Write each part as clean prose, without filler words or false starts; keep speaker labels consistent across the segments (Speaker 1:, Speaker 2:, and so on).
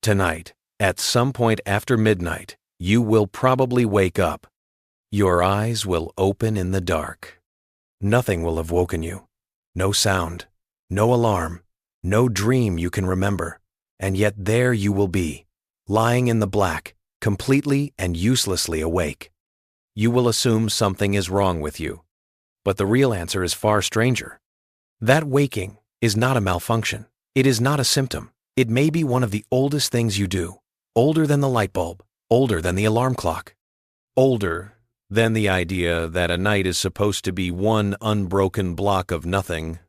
Speaker 1: Tonight, at some point after midnight, you will probably wake up. Your eyes will open in the dark. Nothing will have woken you. No sound, no alarm, no dream you can remember. And yet there you will be, lying in the black, completely and uselessly awake. You will assume something is wrong with you. But the real answer is far stranger. That waking is not a malfunction. It is not a symptom. It may be one of the oldest things you do. Older than the light bulb. Older than the alarm clock. Older than the idea that a night is supposed to be one unbroken block of nothing.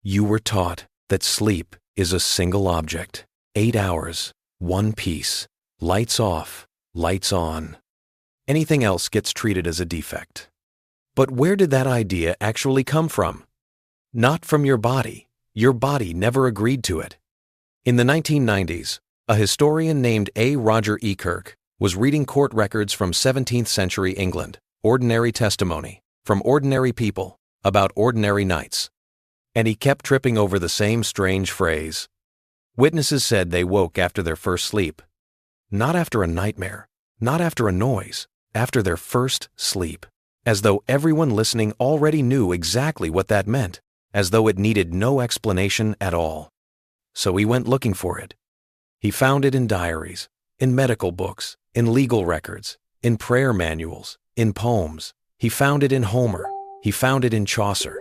Speaker 1: You were taught that sleep is a single object. 8 hours, one piece, lights off, lights on. Anything else gets treated as a defect. But where did that idea actually come from? Not from your body. Your body never agreed to it. In the 1990s, a historian named Roger Ekirch was reading court records from 17th century England, ordinary testimony, from ordinary people, about ordinary nights. And he kept tripping over the same strange phrase. Witnesses said they woke after their first sleep. Not after a nightmare, not after a noise, after their first sleep. As though everyone listening already knew exactly what that meant, as though it needed no explanation at all. So he went looking for it. He found it in diaries, in medical books, in legal records, in prayer manuals, in poems. He found it in Homer. He found it in Chaucer.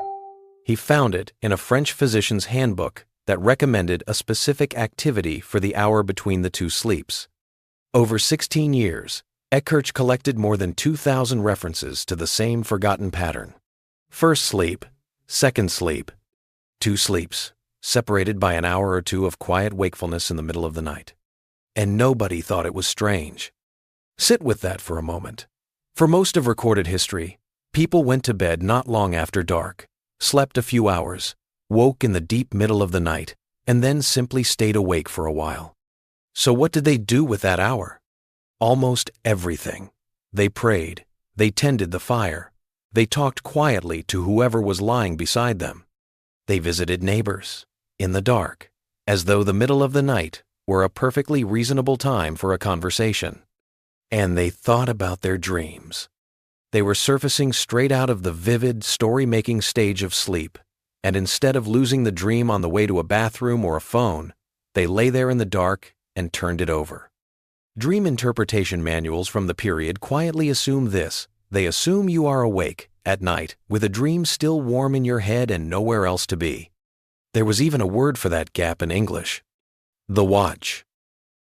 Speaker 1: He found it in a French physician's handbook that recommended a specific activity for the hour between the two sleeps. Over 16 years, Ekirch collected more than 2,000 references to the same forgotten pattern. First sleep, second sleep, two sleeps, separated by an hour or two of quiet wakefulness in the middle of the night. And nobody thought it was strange. Sit with that for a moment. For most of recorded history, people went to bed not long after dark, slept a few hours, woke in the deep middle of the night, and then simply stayed awake for a while. So what did they do with that hour? Almost everything. They prayed. They tended the fire. They talked quietly to whoever was lying beside them. They visited neighbors, in the dark, as though the middle of the night were a perfectly reasonable time for a conversation. And they thought about their dreams. They were surfacing straight out of the vivid, story-making stage of sleep, and instead of losing the dream on the way to a bathroom or a phone, they lay there in the dark and turned it over. Dream interpretation manuals from the period quietly assume this. They assume you are awake at night with a dream still warm in your head and nowhere else to be. There was even a word for that gap in English. The watch.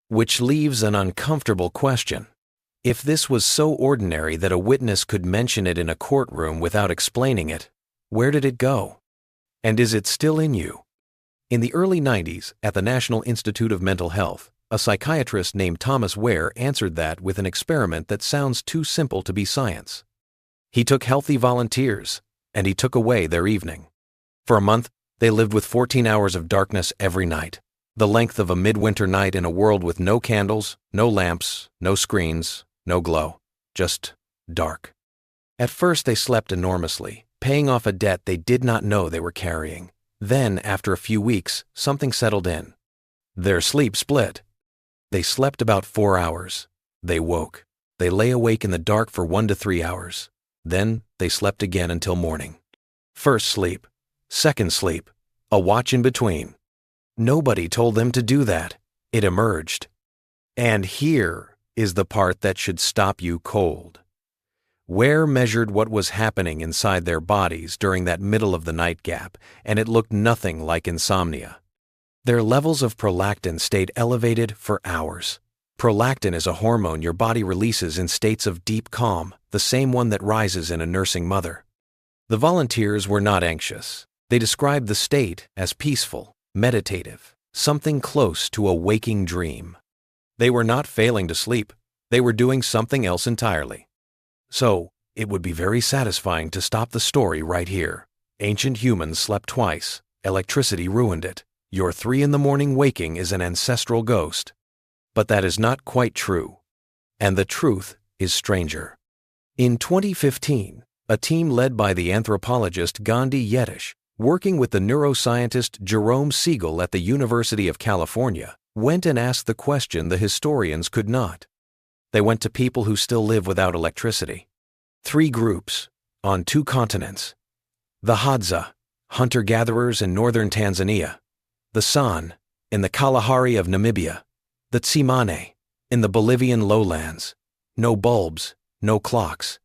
Speaker 1: Which leaves an uncomfortable question. If this was so ordinary that a witness could mention it in a courtroom without explaining it, where did it go? And is it still in you? In the early 90s, at the National Institute of Mental Health, a psychiatrist named Thomas Wehr answered that with an experiment that sounds too simple to be science. He took healthy volunteers, and he took away their evening. For a month, they lived with 14 hours of darkness every night, the length of a midwinter night in a world with no candles, no lamps, no screens, no glow, just dark. At first they slept enormously, paying off a debt they did not know they were carrying. Then, after a few weeks, something settled in. Their sleep split. They slept about 4 hours. They woke. They lay awake in the dark for 1 to 3 hours. Then they slept again until morning. First sleep. Second sleep. A watch in between. Nobody told them to do that. It emerged. And here is the part that should stop you cold. Wehr measured what was happening inside their bodies during that middle of the night gap, and it looked nothing like insomnia. Their levels of prolactin stayed elevated for hours. Prolactin is a hormone your body releases in states of deep calm, the same one that rises in a nursing mother. The volunteers were not anxious. They described the state as peaceful, meditative, something close to a waking dream. They were not failing to sleep. They were doing something else entirely. So, it would be very satisfying to stop the story right here. Ancient humans slept twice. Electricity ruined it. Your 3 a.m. waking is an ancestral ghost. But that is not quite true. And the truth is stranger. In 2015, a team led by the anthropologist Roger Ekirch, working with the neuroscientist Jerome Siegel at the University of California, went and asked the question the historians could not. They went to people who still live without electricity. 3 groups, on 2 continents. The Hadza, hunter-gatherers in northern Tanzania. The San, in the Kalahari of Namibia. The Tsimane, in the Bolivian lowlands. No bulbs, no clocks.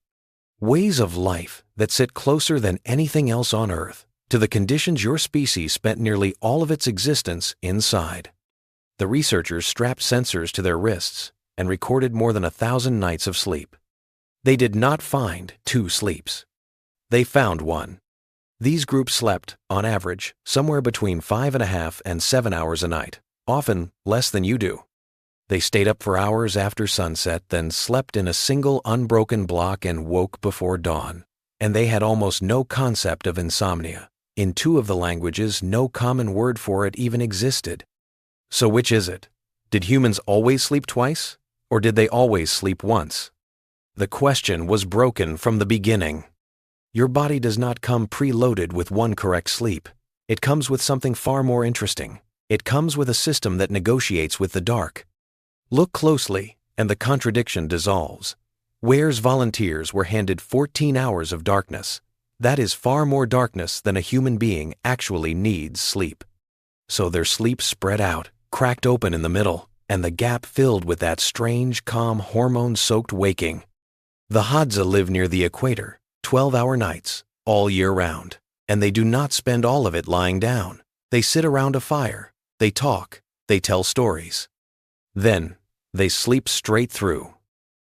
Speaker 1: Ways of life that sit closer than anything else on Earth to the conditions your species spent nearly all of its existence inside. The researchers strapped sensors to their wrists and recorded more than 1,000 nights of sleep. They did not find 2 sleeps. They found one. These groups slept, on average, somewhere between 5.5 and 7 hours a night, often less than you do. They stayed up for hours after sunset, then slept in a single unbroken block and woke before dawn. And they had almost no concept of insomnia. In 2 of the languages, no common word for it even existed. So which is it? Did humans always sleep twice? Or did they always sleep once? The question was broken from the beginning. Your body does not come preloaded with one correct sleep. It comes with something far more interesting. It comes with a system that negotiates with the dark. Look closely, and the contradiction dissolves. Wehr's volunteers were handed 14 hours of darkness. That is far more darkness than a human being actually needs sleep. So their sleep spread out, cracked open in the middle, and the gap filled with that strange, calm, hormone-soaked waking. The Hadza live near the equator, 12-hour nights, all year round, and they do not spend all of it lying down. They sit around a fire, they talk, they tell stories. Then, they sleep straight through.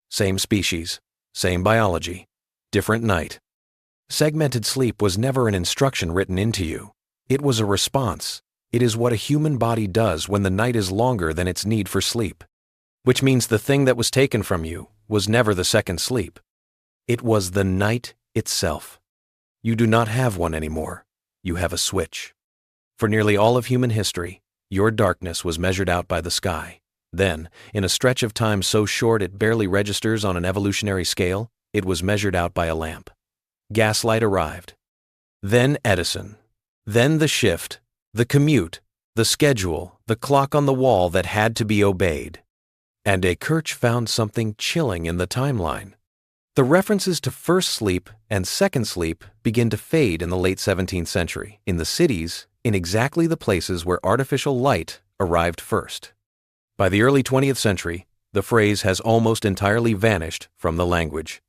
Speaker 1: Same species, same biology, different night. Segmented sleep was never an instruction written into you. It was a response. It is what a human body does when the night is longer than its need for sleep. Which means the thing that was taken from you was never the second sleep. It was the night itself. You do not have one anymore. You have a switch. For nearly all of human history, your darkness was measured out by the sky. Then, in a stretch of time so short it barely registers on an evolutionary scale, it was measured out by a lamp. Gaslight arrived. Then Edison. Then the shift, the commute, the schedule, the clock on the wall that had to be obeyed. And Ekirch found something chilling in the timeline. The references to first sleep and second sleep begin to fade in the late 17th century, in the cities, in exactly the places where artificial light arrived first. By the early 20th century, the phrase has almost entirely vanished from the language.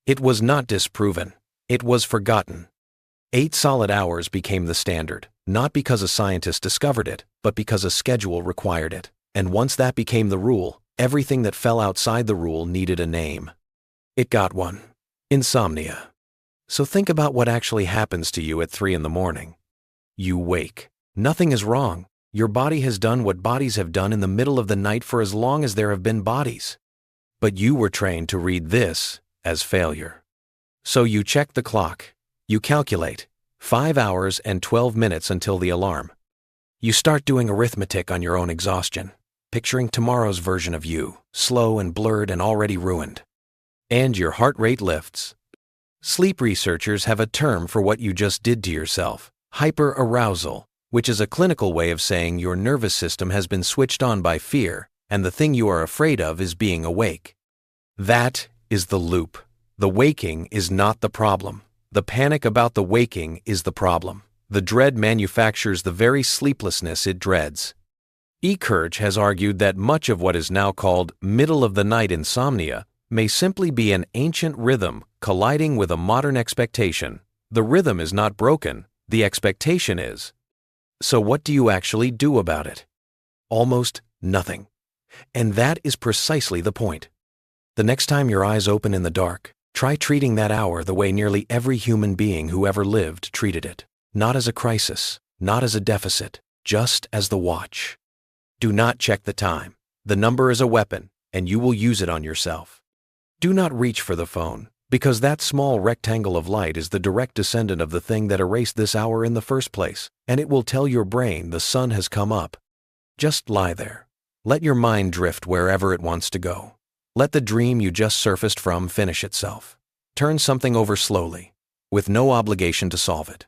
Speaker 1: It was not disproven. It was forgotten. 8 solid hours became the standard, not because a scientist discovered it, but because a schedule required it. And once that became the rule, everything that fell outside the rule needed a name. It got one. Insomnia. So think about what actually happens to you at 3 in the morning. You wake. Nothing is wrong. Your body has done what bodies have done in the middle of the night for as long as there have been bodies. But you were trained to read this as failure. So you check the clock. You calculate 5 hours and 12 minutes until the alarm. You start doing arithmetic on your own exhaustion, picturing tomorrow's version of you, slow and blurred and already ruined. And your heart rate lifts. Sleep researchers have a term for what you just did to yourself, hyperarousal, which is a clinical way of saying your nervous system has been switched on by fear, and the thing you are afraid of is being awake. That is the loop. The waking is not the problem. The panic about the waking is the problem. The dread manufactures the very sleeplessness it dreads. Ekirch has argued that much of what is now called middle-of-the-night insomnia may simply be an ancient rhythm colliding with a modern expectation. The rhythm is not broken, the expectation is. So what do you actually do about it? Almost nothing. And that is precisely the point. The next time your eyes open in the dark, try treating that hour the way nearly every human being who ever lived treated it. Not as a crisis, not as a deficit, just as the watch. Do not check the time. The number is a weapon, and you will use it on yourself. Do not reach for the phone, because that small rectangle of light is the direct descendant of the thing that erased this hour in the first place, and it will tell your brain the sun has come up. Just lie there. Let your mind drift wherever it wants to go. Let the dream you just surfaced from finish itself. Turn something over slowly, with no obligation to solve it.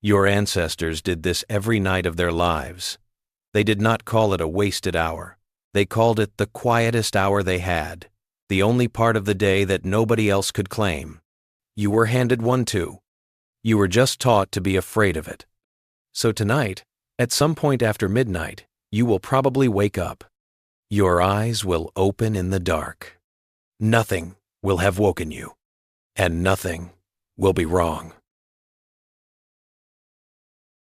Speaker 1: Your ancestors did this every night of their lives. They did not call it a wasted hour. They called it the quietest hour they had, the only part of the day that nobody else could claim. You were handed one too. You were just taught to be afraid of it. So tonight, at some point after midnight, you will probably wake up. Your eyes will open in the dark. Nothing will have woken you, and nothing will be wrong.